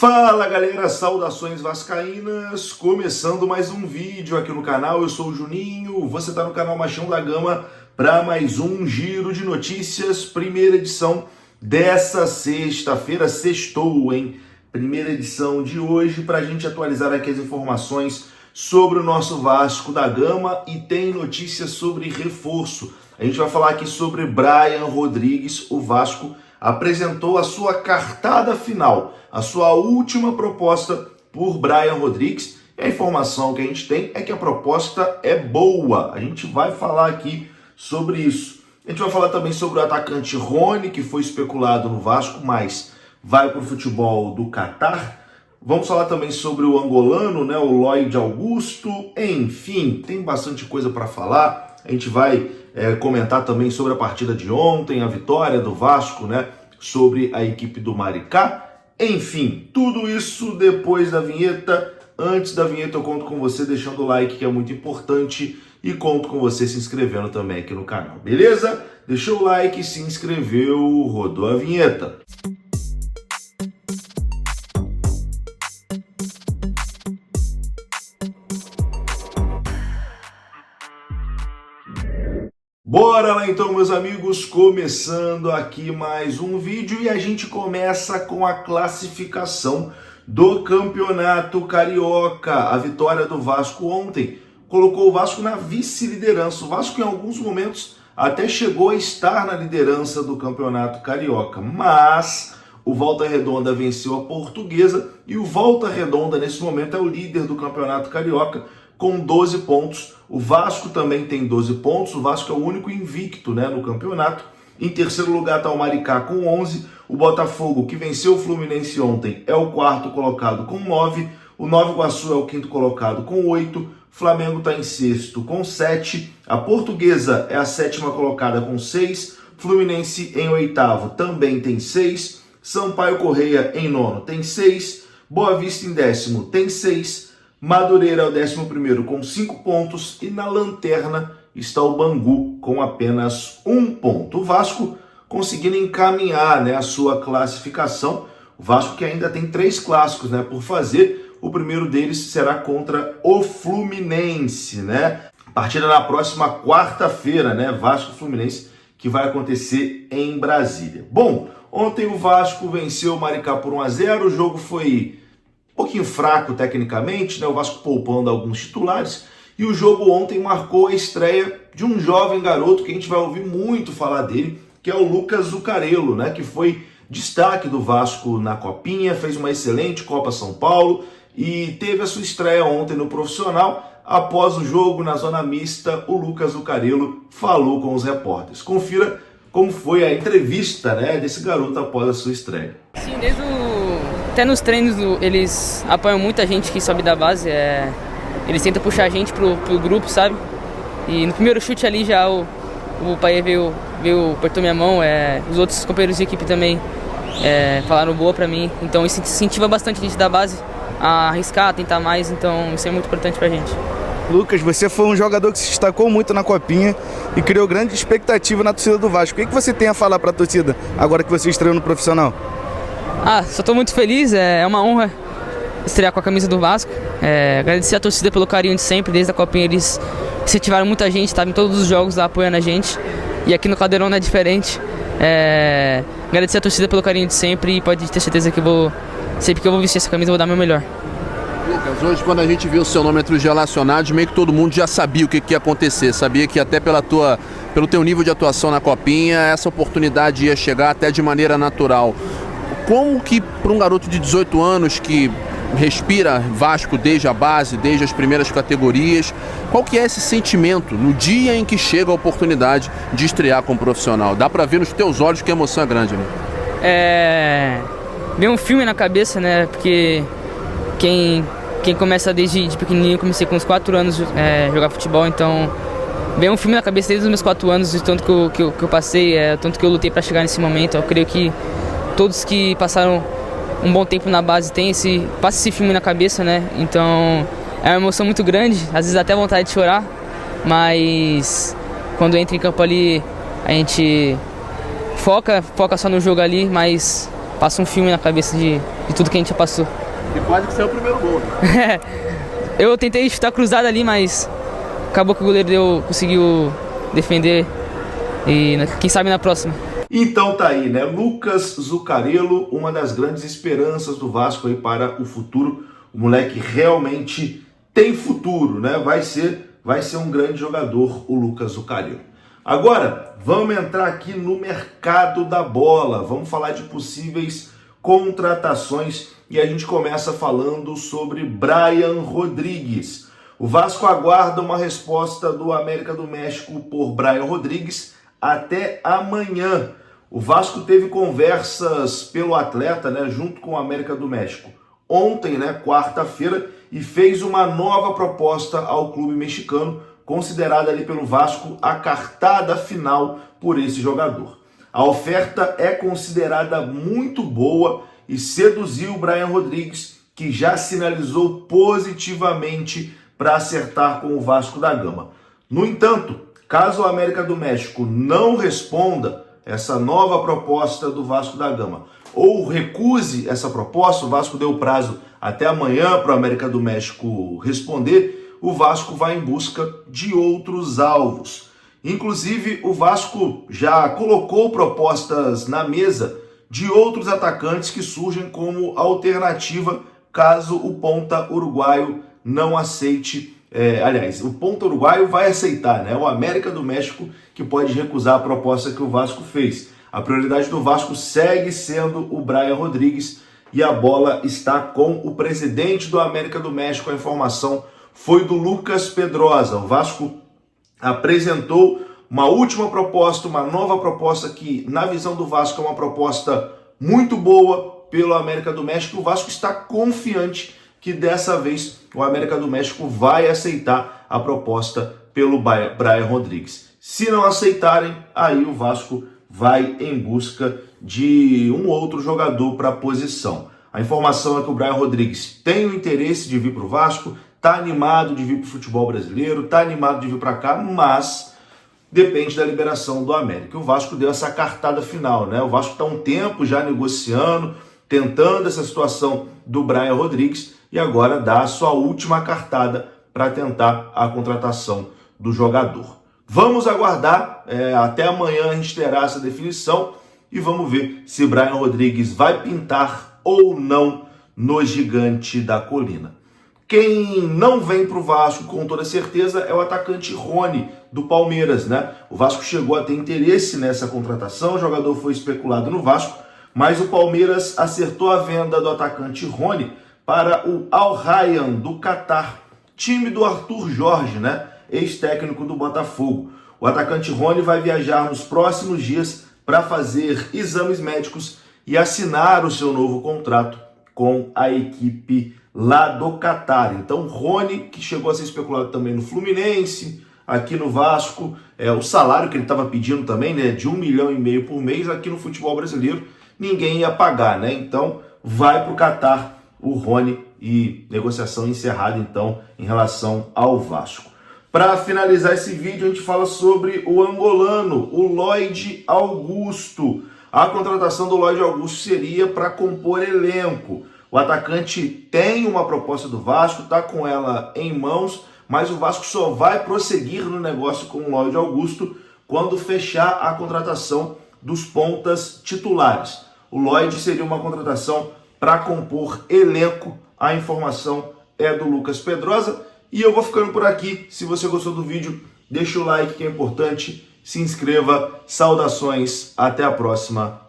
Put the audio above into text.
Fala galera, saudações vascaínas, começando mais um vídeo aqui no canal. Eu sou o Juninho, você está no canal Machão da Gama para mais um giro de notícias, primeira edição dessa sexta-feira, sextou, hein? Primeira edição de hoje para a gente atualizar aqui as informações sobre o nosso Vasco da Gama e tem notícias sobre reforço. A gente vai falar aqui sobre Brian Rodrigues. O Vasco apresentou a sua cartada final, a sua última proposta por Brian Rodrigues. E a informação que a gente tem é que a proposta é boa. A gente vai falar aqui sobre isso. A gente vai falar também sobre o atacante Rony, que foi especulado no Vasco, mas vai para o futebol do Catar. Vamos falar também sobre o angolano, né, o Lloyd Augusto. Enfim, tem bastante coisa para falar. A gente vai comentar também sobre a partida de ontem, a vitória do Vasco, né, sobre a equipe do Maricá. Enfim, tudo isso depois da vinheta. Antes da vinheta eu conto com você deixando o like, que é muito importante, e conto com você se inscrevendo também aqui no canal, beleza? Deixou o like, se inscreveu, rodou a vinheta. Bora lá então, meus amigos, começando aqui mais um vídeo e a gente começa com a classificação do Campeonato Carioca. A vitória do Vasco ontem colocou o Vasco na vice-liderança. O Vasco em alguns momentos até chegou a estar na liderança do Campeonato Carioca, mas o Volta Redonda venceu a Portuguesa e o Volta Redonda nesse momento é o líder do Campeonato Carioca com 12 pontos. O Vasco também tem 12 pontos, o Vasco é o único invicto, né, no campeonato. Em terceiro lugar está o Maricá com 11, o Botafogo, que venceu o Fluminense ontem, é o quarto colocado com 9, o Nova Iguaçu é o quinto colocado com 8, Flamengo está em sexto com 7, a Portuguesa é a sétima colocada com 6, Fluminense em oitavo também tem 6, Sampaio Correia em nono tem 6, Boa Vista em décimo tem 6, Madureira é o 11º com 5 pontos e na lanterna está o Bangu com apenas 1 ponto. O Vasco conseguindo encaminhar, né, a sua classificação. O Vasco que ainda tem 3 clássicos, né, por fazer. O primeiro deles será contra o Fluminense, né? Partida na próxima quarta-feira, né? Vasco e Fluminense, que vai acontecer em Brasília. Bom, ontem o Vasco venceu o Maricá por 1-0. O jogo foi um pouquinho fraco tecnicamente, né? O Vasco poupando alguns titulares. E o jogo ontem marcou a estreia de um jovem garoto que a gente vai ouvir muito falar dele, que é o Lucas Zuccarello, né? Que foi destaque do Vasco na Copinha, fez uma excelente Copa São Paulo e teve a sua estreia ontem no profissional. Após o jogo, na zona mista, o Lucas Zuccarello falou com os repórteres. Confira como foi a entrevista, né, desse garoto após a sua estreia. Sim, até nos treinos eles apoiam muita gente que sobe da base, eles tentam puxar a gente pro grupo, sabe? E no primeiro chute ali já o pai veio, apertou minha mão, os outros companheiros de equipe também falaram boa pra mim, então isso incentiva bastante a gente da base a arriscar, a tentar mais, então isso é muito importante pra gente. Lucas, você foi um jogador que se destacou muito na Copinha e criou grande expectativa na torcida do Vasco. O que você tem a falar pra torcida agora que você estreou no profissional? Só tô muito feliz, é uma honra estrear com a camisa do Vasco. Agradecer a torcida pelo carinho de sempre, desde a Copinha eles incentivaram muita gente, estavam em todos os jogos lá apoiando a gente. E aqui no Caldeirão não é diferente. Agradecer a torcida pelo carinho de sempre e pode ter certeza que sempre que eu vou vestir essa camisa eu vou dar meu melhor. Lucas, hoje quando a gente viu o seu nome entre os relacionados, meio que todo mundo já sabia o que ia acontecer, sabia que até pelo teu nível de atuação na Copinha, essa oportunidade ia chegar até de maneira natural. Como que para um garoto de 18 anos que respira Vasco desde a base, desde as primeiras categorias, qual que é esse sentimento no dia em que chega a oportunidade de estrear como profissional? Dá para ver nos teus olhos que a emoção é grande, né? Vem um filme na cabeça, né? Porque quem começa desde pequenininho, comecei com uns 4 anos jogar futebol, então vem um filme na cabeça desde os meus 4 anos, de tanto que eu passei, tanto que eu lutei para chegar nesse momento. Eu creio que todos que passaram um bom tempo na base passa esse filme na cabeça, né? Então é uma emoção muito grande, às vezes até vontade de chorar, mas quando entra em campo ali a gente foca só no jogo ali, mas passa um filme na cabeça de tudo que a gente já passou. E quase que saiu o primeiro gol, né? Eu tentei chutar cruzado ali, mas acabou que o goleiro conseguiu defender e quem sabe na próxima. Então tá aí, né? Lucas Zuccarello, uma das grandes esperanças do Vasco aí para o futuro. O moleque realmente tem futuro, né? Vai ser um grande jogador, o Lucas Zuccarello. Agora, vamos entrar aqui no mercado da bola. Vamos falar de possíveis contratações e a gente começa falando sobre Brian Rodrigues. O Vasco aguarda uma resposta do América do México por Brian Rodrigues até amanhã. O Vasco teve conversas pelo atleta, né, junto com o América do México ontem, né, quarta-feira, e fez uma nova proposta ao clube mexicano, considerada ali pelo Vasco a cartada final por esse jogador. A oferta é considerada muito boa e seduziu o Brian Rodrigues, que já sinalizou positivamente para acertar com o Vasco da Gama. No entanto, caso o América do México não responda essa nova proposta do Vasco da Gama ou recuse essa proposta, o Vasco deu prazo até amanhã para o América do México responder, o Vasco vai em busca de outros alvos. Inclusive, o Vasco já colocou propostas na mesa de outros atacantes que surgem como alternativa caso o ponta uruguaio não aceite. Aliás, o ponta uruguaio vai aceitar, né? O América do México que pode recusar a proposta que o Vasco fez. A prioridade do Vasco segue sendo o Brian Rodrigues e a bola está com o presidente do América do México. A informação foi do Lucas Pedrosa. O Vasco apresentou uma última proposta, uma nova proposta que, na visão do Vasco, é uma proposta muito boa pelo América do México. O Vasco está confiante que dessa vez o América do México vai aceitar a proposta pelo Brian Rodrigues. Se não aceitarem, aí o Vasco vai em busca de um outro jogador para a posição. A informação é que o Brian Rodrigues tem o interesse de vir para o Vasco, está animado de vir para o futebol brasileiro, está animado de vir para cá, mas depende da liberação do América. O Vasco deu essa cartada final, né? O Vasco está um tempo já negociando, tentando essa situação do Brian Rodrigues e agora dá a sua última cartada para tentar a contratação do jogador. Vamos aguardar, até amanhã a gente terá essa definição e vamos ver se Brian Rodrigues vai pintar ou não no Gigante da Colina. Quem não vem para o Vasco com toda certeza é o atacante Rony, do Palmeiras, né? O Vasco chegou a ter interesse nessa contratação, o jogador foi especulado no Vasco, mas o Palmeiras acertou a venda do atacante Rony para o Al Rayyan do Catar, time do Arthur Jorge, né? Ex-técnico do Botafogo. O atacante Rony vai viajar nos próximos dias para fazer exames médicos e assinar o seu novo contrato com a equipe lá do Catar. Então, Rony, que chegou a ser especulado também no Fluminense, aqui no Vasco, o salário que ele estava pedindo também, né, de 1,5 milhão por mês, aqui no futebol brasileiro, ninguém ia pagar, né? Então, vai para o Catar o Rony e negociação encerrada, então, em relação ao Vasco. Para finalizar esse vídeo, a gente fala sobre o angolano, o Lloyd Augusto. A contratação do Lloyd Augusto seria para compor elenco. O atacante tem uma proposta do Vasco, está com ela em mãos, mas o Vasco só vai prosseguir no negócio com o Lloyd Augusto quando fechar a contratação dos pontas titulares. O Lloyd seria uma contratação para compor elenco. A informação é do Lucas Pedrosa. E eu vou ficando por aqui. Se você gostou do vídeo, deixa o like que é importante. Se inscreva. Saudações. Até a próxima.